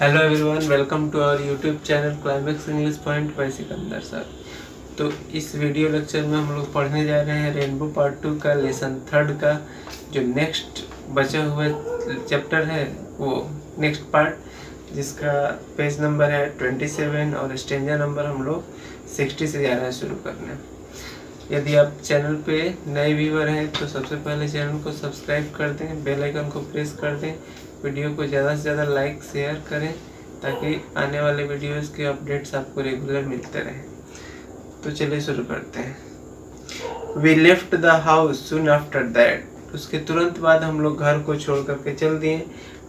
Hello everyone, welcome to our YouTube channel climax English point by Sikandar sir. तो इस video lecture में हम लोग पढ़ने जा रहे हैं रेनबो पार्ट 2 का लेसन 3 का जो नेक्स्ट बचा हुआ चैप्टर है, वो नेक्स्ट पार्ट, जिसका पेज नंबर है 27 और स्टेंजा नंबर हम लोग 60 से जा रहे हैं शुरू करने। यदि आप चैनल पे नए व्यूअर हैं तो सबसे पहले चैनल को सब्सक्राइब कर दें, बेल आइकन को प्रेस कर दें, वीडियो को ज़्यादा से ज़्यादा लाइक शेयर करें ताकि आने वाले वीडियोस के अपडेट्स आपको रेगुलर मिलते रहें। तो चलिए शुरू करते हैं। We left the house soon after that, उसके तुरंत बाद हम लोग घर को छोड़ करके चल दिए।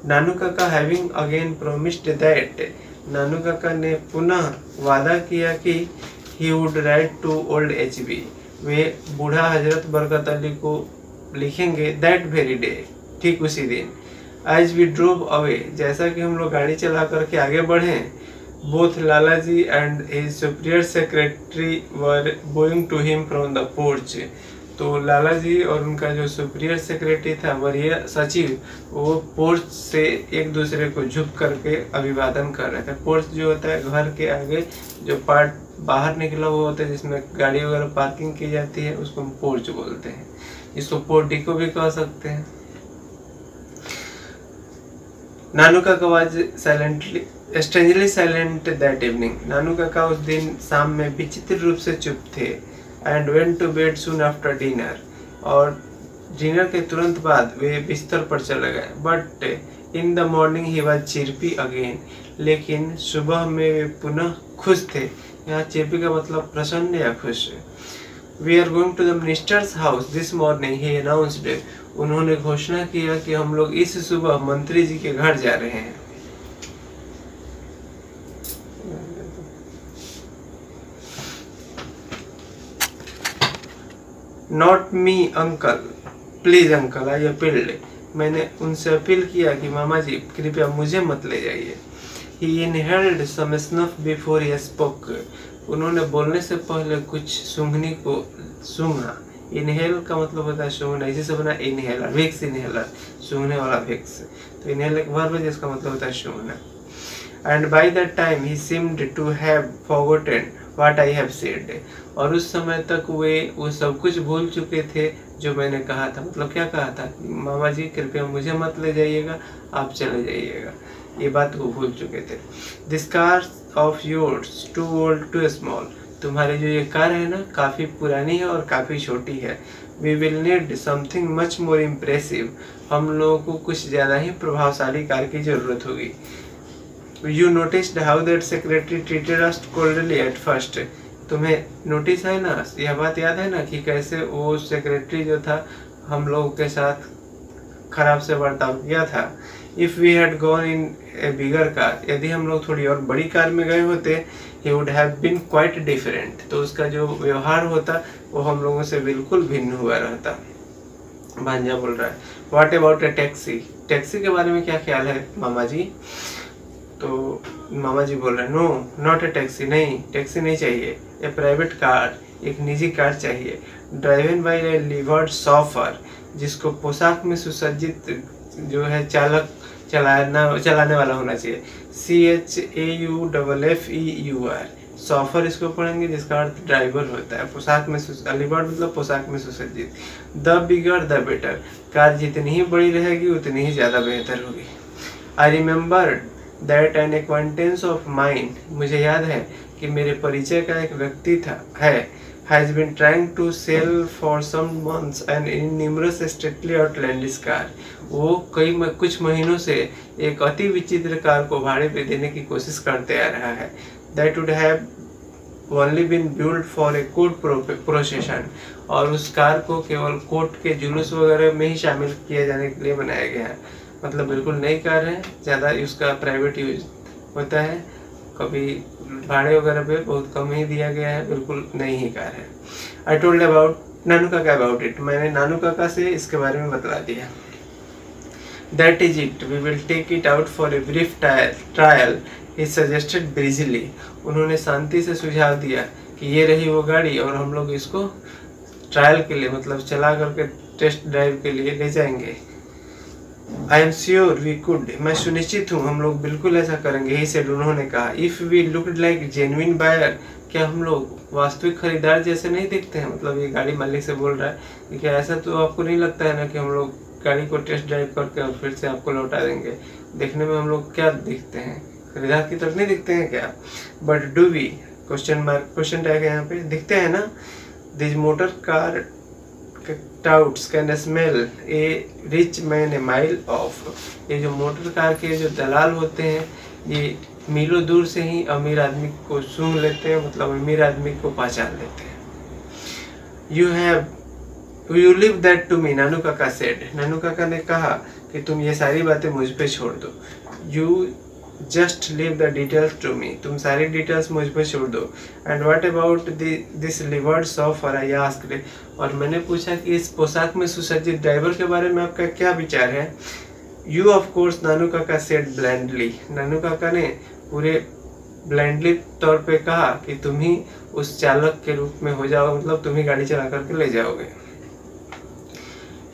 Nanu Kaka having again promised that, Nanu काका ने पुनः वादा किया कि he would write to old HB, वे बूढ़ा हजरत बरकत अली को लिखेंगे दैट वेरी डे, ठीक उसी दिन। एज वी ड्रोव अवे, जैसा कि हम लोग गाड़ी चला करके आगे बढ़े, both Lala ji and his superior secretary were going to him from the porch, तो लाला जी और उनका जो सुपीरियर सेक्रेटरी था, वरीय सचिव, वो पोर्च से एक दूसरे को झुक करके अभिवादन कर रहे थे। पोर्च जो होता है घर के आगे जो पार्ट बाहर निकला हुआ होता है जिसमें गाड़ी वगैरह पार्किंग की जाती है, उसको हम पोर्च बोलते हैं। इसको पोर्टिको भी कह सकते हैं। Nanu Kaka was strangely silent that evening, Nanu Kaka उस दिन शाम में विचित्र रूप से चुप थे। And went to bed soon after dinner, और डिनर के तुरंत बाद वे बिस्तर पर चले गए। But in the morning he was chirpy again, लेकिन सुबह में वे पुनः खुश थे। यहाँ चिरपी का मतलब प्रसन्न या खुश। We are going to the ministers house this morning he announced, उन्होंने घोषणा किया कि हम लोग इस सुबह मंत्री जी के घर जा रहे हैं। Not me uncle, please uncle I appealed, मैंने उनसे अपील किया कि मामा जी कृपया मुझे मत ले जाइए। He inhaled some snuff before he spoke, उन्होंने बोलने से पहले कुछ सूंघनी को सूंघा। इनहेल का मतलब होता है सूंघना, इसी से बना इनहेलर, विक्स इनहेलर, सूंघने वाला विक्स। तो इनहेल एक वर्ब है जिसका मतलब होता है सूंघना। And by that time he seemed to have forgotten what I have said, और उस समय तक वे वो सब कुछ भूल चुके थे जो मैंने कहा था। मतलब क्या कहा था? मामा जी कृपया मुझे मत ले जाइएगा, आप चले जाइएगा, ये बात वो भूल चुके थे। This car of yours too old too small, तुम्हारी जो ये कार है ना, काफ़ी पुरानी है और काफ़ी छोटी है। We will need something much more impressive, हम लोगों को कुछ ज़्यादा ही प्रभावशाली कार की ज़रूरत होगी। You noticed how that secretary treated us coldly at first, तुम्हें नोटिस है ना, यह बात याद है ना कि कैसे वो सेक्रेटरी जो था हम लोगों के साथ खराब से बर्ताव किया था। If we had gone in a bigger car, यदि हम लोग थोड़ी और बड़ी कार में गए होते, he would have been quite different, तो उसका जो व्यवहार होता वो हम लोगों से बिल्कुल भिन्न हुआ रहता। भांजा बोल रहा है what about A taxi, taxi के बारे में क्या ख्याल है मामा जी? तो मामा जी बोल रहे हैं नो नॉट ए टैक्सी, नहीं टैक्सी नहीं चाहिए, ए प्राइवेट कार, एक निजी कार चाहिए। ड्राइवन बाई ए लिवर्ड शॉफर, जिसको पोशाक में सुसज्जित जो है चालक चलाने वाला होना चाहिए। CHAUFFEUR, शॉफर इसको पढ़ेंगे जिसका अर्थ ड्राइवर होता है। पोशाक में लिवर्ड मतलब पोशाक में सुसज्जित। The bigger the better, car जितनी ही बड़ी रहेगी उतनी ही ज़्यादा बेहतर होगी। I remember that an acquaintance of mind, मुझे याद है कि मेरे परिचय का एक व्यक्ति has been trying to sell for some months an numerous strictly outlandish car, वो कुछ महीनों से एक अति विचित्र कार को भाड़े पे देने की कोशिश करते आ रहा है। That would have only been built for a court procession, और उस कार को केवल कोर्ट के जुलूस वगैरह में ही शामिल किए जाने के लिए बनाया गया है। मतलब बिल्कुल नई कार है, ज़्यादा उसका प्राइवेट यूज होता है, कभी भाड़े वगैरह पे बहुत कम ही दिया गया है, बिल्कुल नई ही कार है। आई टोल्ड अबाउट नानू काका अबाउट इट, मैंने नानू काका से इसके बारे में बतला दिया। That is it, we will take it out for a brief trial, he suggested breezily, उन्होंने शांति से सुझाव दिया कि ये रही वो गाड़ी और हम लोग इसको ट्रायल के लिए मतलब चला करके टेस्ट ड्राइव के लिए ले जाएंगे। I am sure we could, मैं सुनिश्चित हूँ हम लोग बिल्कुल ऐसा करेंगे, ही सेड, उन्होंने कहा। If we looked like genuine buyer, क्या हम लोग वास्तविक खरीदार जैसे नहीं दिखते हैं? मतलब ये गाड़ी मालिक से बोल रहा है कि क्या ऐसा तो आपको नहीं लगता है ना कि हम लोग गाड़ी को टेस्ट ड्राइव करके और फिर से आपको लौटा देंगे? देखने में हम लोग क्या दिखते हैं, खरीदार की तरफ नहीं दिखते हैं क्या? But do we, question mark, question tag है यहाँ पे, दिखते हैं ना? This motor car touts can smell a rich man a mile off, ये जो मोटर कार के जो दलाल होते हैं ये मीलों दूर से ही अमीर आदमी को सूंघ लेते हैं, मतलब अमीर आदमी को पहचान लेते हैं। You leave that to me, Nanu Kaka said, नानू काका ने कहा कि तुम ये सारी बातें मुझ पे छोड़ दो। You just leave the details to me, तुम सारी डिटेल्स मुझ पे छोड़ दो। And what about this liveried chauffeur, I asked, और मैंने पूछा कि इस पोशाक में सुसज्जित ड्राइवर के बारे में आपका क्या विचार है? You of course, Nanu Kaka said blindly, नानू काका ने पूरे ब्लाइंडली तौर पे कहा कि तुम ही उस चालक के रूप में हो जाओ, मतलब तुम ही गाड़ी चला करके ले जाओगे।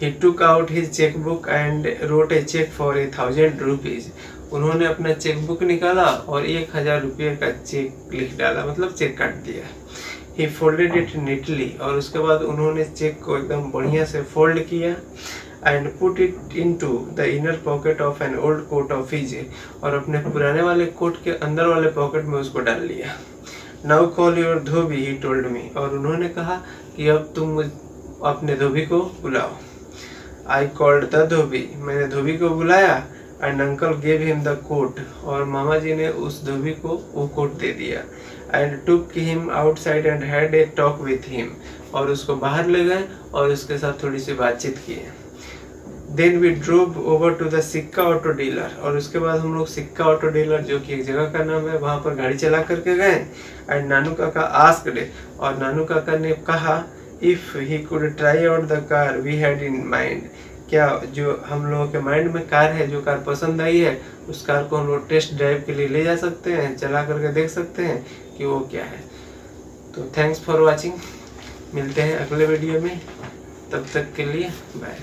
He took out his checkbook and wrote a check for 1,000 rupees. उन्होंने अपना चेकबुक निकाला और 1,000 रुपये का चेक लिख डाला, मतलब चेक काट दिया। He folded it neatly, और उसके बाद उन्होंने चेक को एकदम बढ़िया से फोल्ड किया। And put it into the inner pocket of an old coat of his, और अपने पुराने वाले कोट के अंदर वाले पॉकेट में उसको डाल लिया। Now call your Dhobi, he told me, और उन्होंने कहा कि अब तुम अपने धोबी को बुलाओ। I called the धोबी, मैंने धोबी को बुलाया। And uncle gave him the coat, और मामा जी ने उस धोबी को वो कोट दे दिया। And took him outside and had a talk with him, और उसको बाहर ले गए और उसके साथ थोड़ी सी बातचीत की। Then we drove over to the Sikka auto dealer, और उसके बाद हम लोग सिक्का ऑटो डीलर, जो कि एक जगह का नाम है, वहाँ पर गाड़ी चला करके गए। एंड नानू काका आस्क्ड, और नानू काका ने कहा if he could try out the car we had in mind, क्या जो हम लोगों के माइंड में कार है, जो कार पसंद आई है, उस कार को हम लोग टेस्ट ड्राइव के लिए ले जा सकते हैं, चला करके देख सकते हैं कि वो क्या है। तो थैंक्स फॉर वॉचिंग, मिलते हैं अगले वीडियो में, तब तक के लिए बाय।